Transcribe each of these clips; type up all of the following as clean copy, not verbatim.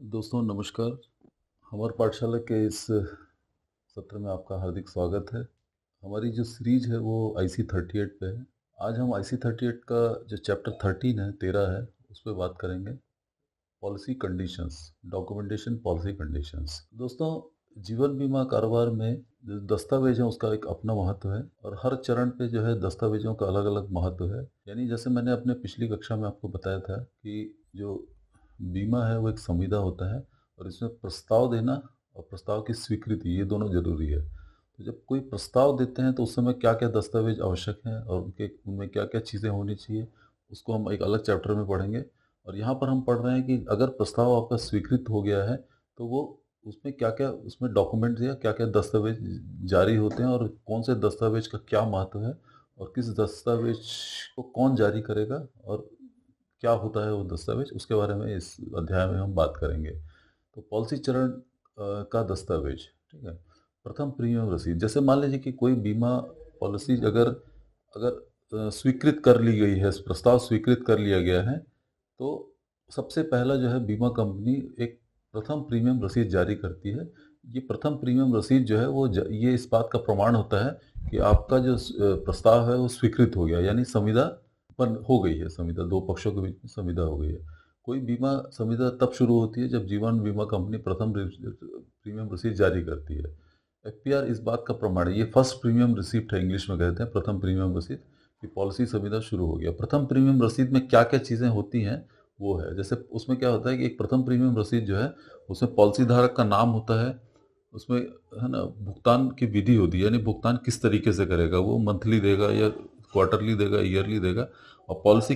दोस्तों नमस्कार। हमार पाठशाला के इस सत्र में आपका हार्दिक स्वागत है। हमारी जो सीरीज है वो आईसी 38 पे है। आज हम आईसी 38 का जो चैप्टर 13 है 13 है उस पे बात करेंगे। Policy conditions, documentation policy conditions. दोस्तों, जीवन बीमा कारोबार में जो दस्तावेज है उसका एक अपना महत्व है और हर चरण पे जो है दस्तावेजों का अलग अलग महत्व है। यानी जैसे मैंने अपने पिछली कक्षा में आपको बताया था कि जो बीमा है वो एक संविदा होता है और इसमें प्रस्ताव देना और प्रस्ताव की स्वीकृति ये दोनों ज़रूरी है। तो जब कोई प्रस्ताव देते हैं तो उस समय क्या-क्या दस्तावेज़ आवश्यक हैं और उनके उनमें क्या-क्या चीज़ें होनी चाहिए, उसको हम एक अलग चैप्टर में पढ़ेंगे। और यहाँ पर हम पढ़ रहे हैं कि अगर प्रस्ताव आपका स्वीकृत हो गया है, तो वो उसमें क्या-क्या उसमें डॉक्यूमेंट्स या क्या-क्या दस्तावेज़ जारी होते हैं और कौन से दस्तावेज़ का क्या महत्व है और किस दस्तावेज़ को कौन जारी करेगा और क्या होता है वो दस्तावेज़, उसके बारे में इस अध्याय में हम बात करेंगे। तो पॉलिसी चरण का दस्तावेज़, ठीक है? प्रथम प्रीमियम रसीद, जैसे मान लीजिए कि कोई बीमा पॉलिसी अगर अगर स्वीकृत कर ली गई है, प्रस्ताव स्वीकृत कर लिया गया है, तो सबसे पहला जो है बीमा कंपनी एक प्रथम प्रीमियम रसीद जारी करती है। ये प्रथम प्रीमियम रसीद जो है वो ये इस बात का प्रमाण होता है कि आपका जो प्रस्ताव है वो स्वीकृत हो गया, यानी संविदा पर हो गई है, संविदा 2 पक्षों के बीच में संविदा हो गई है। कोई बीमा संविदा तब शुरू होती है जब जीवन बीमा कंपनी प्रथम प्रीमियम रसीद जारी करती है। एफपीआर इस बात का प्रमाण है, ये फर्स्ट प्रीमियम रिसीप्ट है, इंग्लिश में कहते हैं प्रथम प्रीमियम रसीद, कि पॉलिसी संविदा शुरू हो गया। प्रथम प्रीमियम रसीद में क्या-क्या चीज़ें होती हैं, वो है। जैसे उसमें क्या होता है कि एक प्रथम प्रीमियम रसीद जो है, उसमें पॉलिसी धारक का नाम होता है, उसमें है ना भुगतान की विधि होती है, यानी भुगतान किस तरीके से करेगा, वो मंथली देगा या क्वार्टरली देगा, ईयरली देगा, और पॉलिसी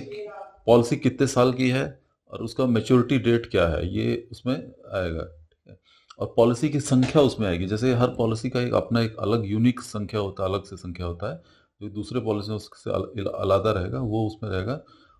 पॉलिसी कितने साल की है और उसका मैच्योरिटी डेट क्या है, ये उसमें आएगा। ठीक है? और पॉलिसी की संख्या उसमें आएगी। जैसे हर पॉलिसी का एक अपना एक अलग यूनिक संख्या होता है, अलग से संख्या होता है, जो दूसरे पॉलिसी से अलग रहेगा, वो उसमें रहेगा।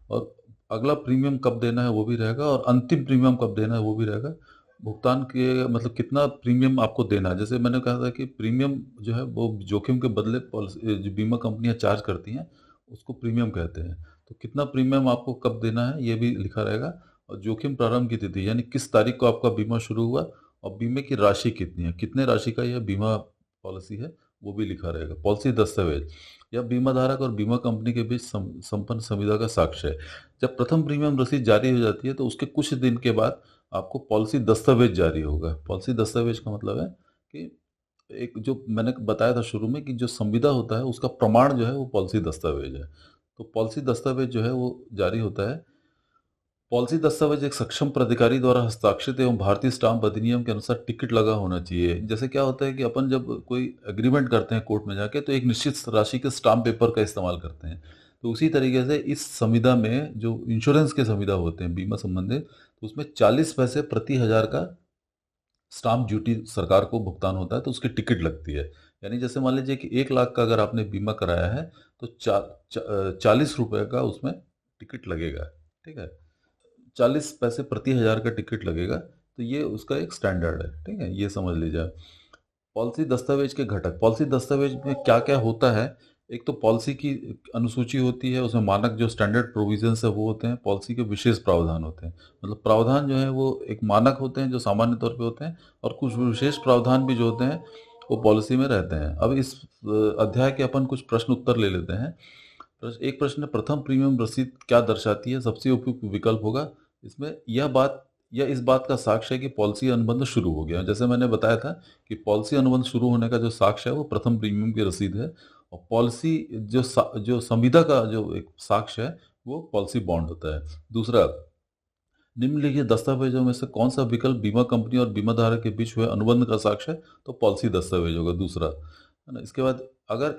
और अगला प्रीमियम कब देना है वो भी रहेगा और अंतिम प्रीमियम कब देना है वो भी रहेगा। भुगतान के मतलब कितना प्रीमियम आपको देना है। जैसे मैंने कहा था कि प्रीमियम जो है वो जोखिम के बदले पॉलिसी जो बीमा कंपनियां चार्ज करती हैं उसको प्रीमियम कहते हैं। तो कितना प्रीमियम आपको कब देना है ये भी लिखा रहेगा। और जोखिम प्रारंभ की तिथि, यानी किस तारीख को आपका बीमा शुरू हुआ और बीमे की राशि कितनी है, कितने राशि का यह बीमा पॉलिसी है, वो भी लिखा रहेगा। पॉलिसी दस्तावेज या बीमा धारक और बीमा कंपनी के बीच संपन्न संविदा का साक्ष्य है। जब प्रथम प्रीमियम रसीद जारी हो जाती है तो उसके कुछ दिन के बाद आपको पॉलिसी दस्तावेज जारी होगा। पॉलिसी दस्तावेज का मतलब है कि एक जो मैंने बताया था शुरू में कि जो संविदा होता है उसका प्रमाण जो है वो पॉलिसी दस्तावेज है। तो पॉलिसी दस्तावेज जो है वो जारी होता है। पॉलिसी दस्तावेज एक सक्षम प्राधिकारी द्वारा हस्ताक्षरित एवं भारतीय स्टाम्प अधिनियम के अनुसार टिकट लगा होना चाहिए। जैसे क्या होता है कि अपन जब कोई एग्रीमेंट करते हैं कोर्ट में जाके तो एक निश्चित राशि के स्टाम्प पेपर का इस्तेमाल करते हैं। तो उसी तरीके से इस संविदा में जो इंश्योरेंस के संविदा होते हैं बीमा संबंधित, तो उसमें 40 पैसे प्रति हजार का स्टाम्प ड्यूटी सरकार को भुगतान होता है, तो उसकी टिकट लगती है। यानी जैसे मान लीजिए कि 1 लाख का अगर आपने बीमा कराया है तो 40 रुपए का उसमें टिकट लगेगा। ठीक है? 40 पैसे प्रति हजार का टिकट लगेगा, तो ये उसका एक स्टैंडर्ड है, ठीक है? ये समझ लीजिए आप। पॉलिसी दस्तावेज के घटक, पॉलिसी दस्तावेज में क्या-क्या होता है? एक तो पॉलिसी की अनुसूची होती है, उसमें मानक जो स्टैंडर्ड प्रोविजंस है वो होते हैं, पॉलिसी के विशेष प्रावधान होते हैं। मतलब प्रावधान जो है वो एक मानक होते हैं जो सामान्य तौर पे होते हैं और कुछ विशेष प्रावधान भी जो होते हैं वो पॉलिसी में रहते हैं। अब इस अध्याय के अपन कुछ प्रश्न उत्तर ले लेते हैं। एक प्रश्न है, प्रथम प्रीमियम रसीद क्या दर्शाती है? सबसे उपयुक्त विकल्प होगा इसमें यह इस बात का साक्ष्य है कि पॉलिसी अनुबंध शुरू हो गया। जैसे मैंने बताया था कि पॉलिसी अनुबंध शुरू होने का जो साक्ष्य है वो प्रथम प्रीमियम की रसीद है और पॉलिसी जो संविदा का जो एक साक्ष्य है वो पॉलिसी बॉन्ड होता है। दूसरा, निम्नलिखित दस्तावेजों में से कौन सा विकल्प बीमा कंपनी और बीमा धारक के बीच हुए अनुबंध का साक्ष्य है? तो पॉलिसी दस्तावेज होगा दूसरा, है ना? इसके बाद अगर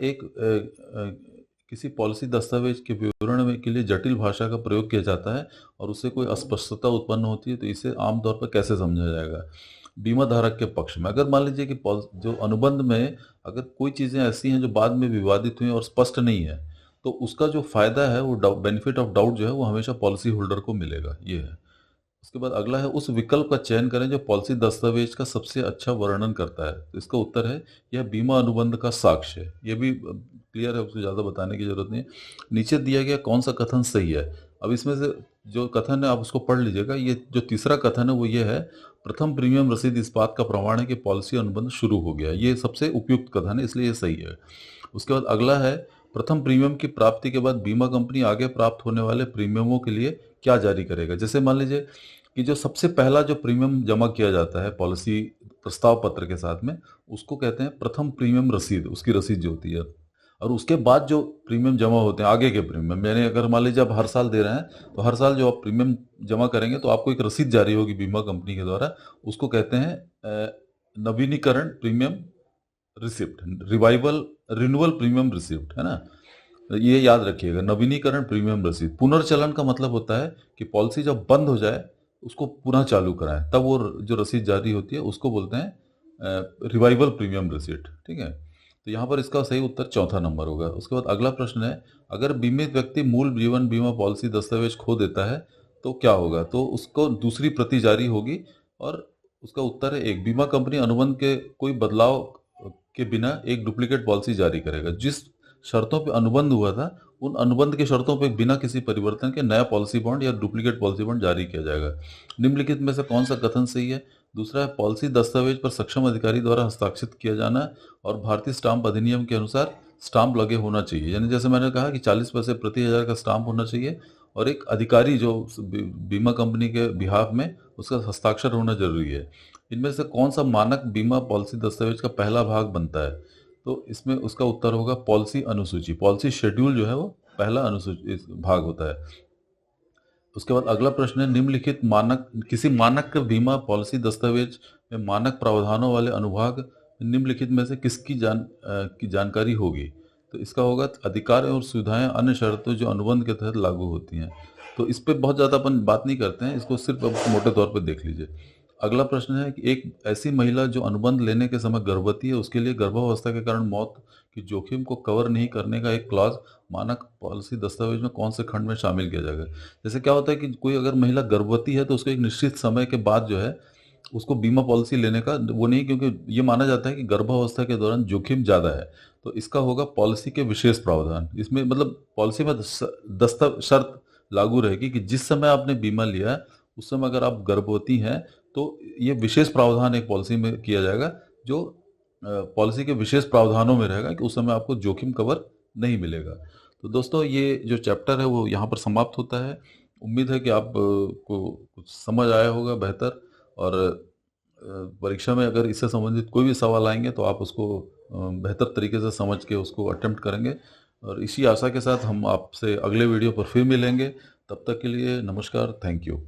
किसी पॉलिसी दस्तावेज के विवरण में के लिए जटिल भाषा का प्रयोग किया जाता है और उससे कोई अस्पष्टता उत्पन्न होती है तो इसे आमतौर पर कैसे समझा जाएगा? बीमा धारक के पक्ष में अगर मान लीजिए कि जो अनुबंध में अगर कोई चीज़ें ऐसी हैं जो बाद में विवादित हुई और स्पष्ट नहीं है, तो उसका जो फायदा है वो बेनिफिट ऑफ डाउट जो है वो हमेशा पॉलिसी होल्डर को मिलेगा, ये है। उसके बाद अगला है, उस विकल्प का चयन करें जो पॉलिसी दस्तावेज का सबसे अच्छा वर्णन करता है। तो इसका उत्तर है यह बीमा अनुबंध का साक्ष्य है। ये भी क्लियर है, उसको ज़्यादा बताने की जरूरत नहीं है। नीचे दिया गया कौन सा कथन सही है? अब इसमें से जो कथन है आप उसको पढ़ लीजिएगा। ये जो तीसरा कथन है वो ये है, प्रथम प्रीमियम रसीद इस बात का प्रमाण है कि पॉलिसी अनुबंध शुरू हो गया। ये सबसे उपयुक्त कथन है, इसलिए ये सही है। उसके बाद अगला है, प्रथम प्रीमियम की प्राप्ति के बाद बीमा कंपनी आगे प्राप्त होने वाले प्रीमियमों के लिए क्या जारी करेगा। जैसे मान लीजिए कि जो सबसे पहला जो प्रीमियम जमा किया जाता है पॉलिसी प्रस्ताव पत्र के साथ में, उसको कहते हैं प्रथम प्रीमियम रसीद, उसकी रसीद जो होती है। और उसके बाद जो प्रीमियम जमा होते हैं आगे के प्रीमियम, यानी अगर मान लीजिए आप हर साल दे रहे हैं तो हर साल जो आप प्रीमियम जमा करेंगे तो आपको एक रसीद जारी होगी बीमा कंपनी के द्वारा, उसको कहते हैं नवीनीकरण premium receipt, revival renewal premium receipt, है ना। ये याद रखिएगा, नवीनीकरण प्रीमियम रसीद। पुनर्चलन का मतलब होता है कि पॉलिसी जब बंद हो जाए उसको पुनः चालू कराएं, तब वो जो रसीद जारी होती है उसको बोलते हैं रिवाइवल प्रीमियम रिसिप्ट, ठीक है। तो यहाँ पर इसका सही उत्तर चौथा नंबर होगा। उसके बाद अगला प्रश्न है, अगर बीमित व्यक्ति मूल जीवन बीमा पॉलिसी दस्तावेज खो देता है तो क्या होगा। तो उसको दूसरी प्रति जारी होगी, और उसका उत्तर है एक, बीमा कंपनी अनुबंध के कोई बदलाव के बिना एक डुप्लीकेट पॉलिसी जारी करेगा। जिस शर्तों पे अनुबंध हुआ था उन अनुबंध की शर्तों पे बिना किसी परिवर्तन के नया पॉलिसी बॉन्ड या डुप्लीकेट पॉलिसी बॉन्ड जारी किया जाएगा। निम्नलिखित में से कौन सा कथन सही है। दूसरा है, पॉलिसी दस्तावेज पर सक्षम अधिकारी द्वारा हस्ताक्षरित किया जाना और भारतीय स्टाम्प अधिनियम के अनुसार स्टाम्प लगे होना चाहिए। यानी जैसे मैंने कहा कि 40 पैसे प्रति हजार का स्टाम्प होना चाहिए, और एक अधिकारी जो बीमा कंपनी के बिहाफ में उसका हस्ताक्षर होना जरूरी है। इनमें से कौन सा मानक बीमा पॉलिसी दस्तावेज का पहला भाग बनता है। तो इसमें उसका उत्तर होगा पॉलिसी अनुसूची। पॉलिसी शेड्यूल जो है वो पहला अनुसूची भाग होता है। उसके बाद अगला प्रश्न है, निम्नलिखित मानक, किसी मानक बीमा पॉलिसी दस्तावेज में मानक प्रावधानों वाले अनुभाग निम्नलिखित में से किसकी की जानकारी होगी। तो इसका होगा अधिकार और सुविधाएं अन्य शर्तों जो अनुबंध के तहत लागू होती हैं। तो इस पर बहुत ज़्यादा अपन बात नहीं करते हैं, इसको सिर्फ आप मोटे तौर पर देख लीजिए। अगला प्रश्न है कि एक ऐसी महिला जो अनुबंध लेने के समय गर्भवती है उसके लिए गर्भावस्था के कारण मौत की जोखिम को कवर नहीं करने का एक क्लॉज मानक पॉलिसी दस्तावेज में कौन से खंड में शामिल किया जाएगा। जैसे क्या होता है कि कोई अगर महिला गर्भवती है तो उसको एक निश्चित समय के बाद जो है उसको बीमा पॉलिसी लेने का वो नहीं, क्योंकि ये माना जाता है कि गर्भावस्था के दौरान जोखिम ज़्यादा है। तो इसका होगा पॉलिसी के विशेष प्रावधान। इसमें मतलब पॉलिसी में शर्त लागू रहेगी कि जिस समय आपने बीमा लिया है उस समय अगर आप गर्भवती हैं तो ये विशेष प्रावधान एक पॉलिसी में किया जाएगा, जो पॉलिसी के विशेश प्रावधानों में रहेगा कि उस समय आपको जोखिम कवर नहीं मिलेगा। तो दोस्तों ये जो चैप्टर है वो यहाँ पर समाप्त होता है। उम्मीद है कि आप को कुछ समझ आया होगा बेहतर, और परीक्षा में अगर इससे संबंधित कोई भी सवाल आएंगे तो आप उसको बेहतर तरीके से समझ के उसको अटेम्प्ट करेंगे। और इसी आशा के साथ हम आपसे अगले वीडियो पर फिर मिलेंगे। तब तक के लिए नमस्कार, थैंक यू।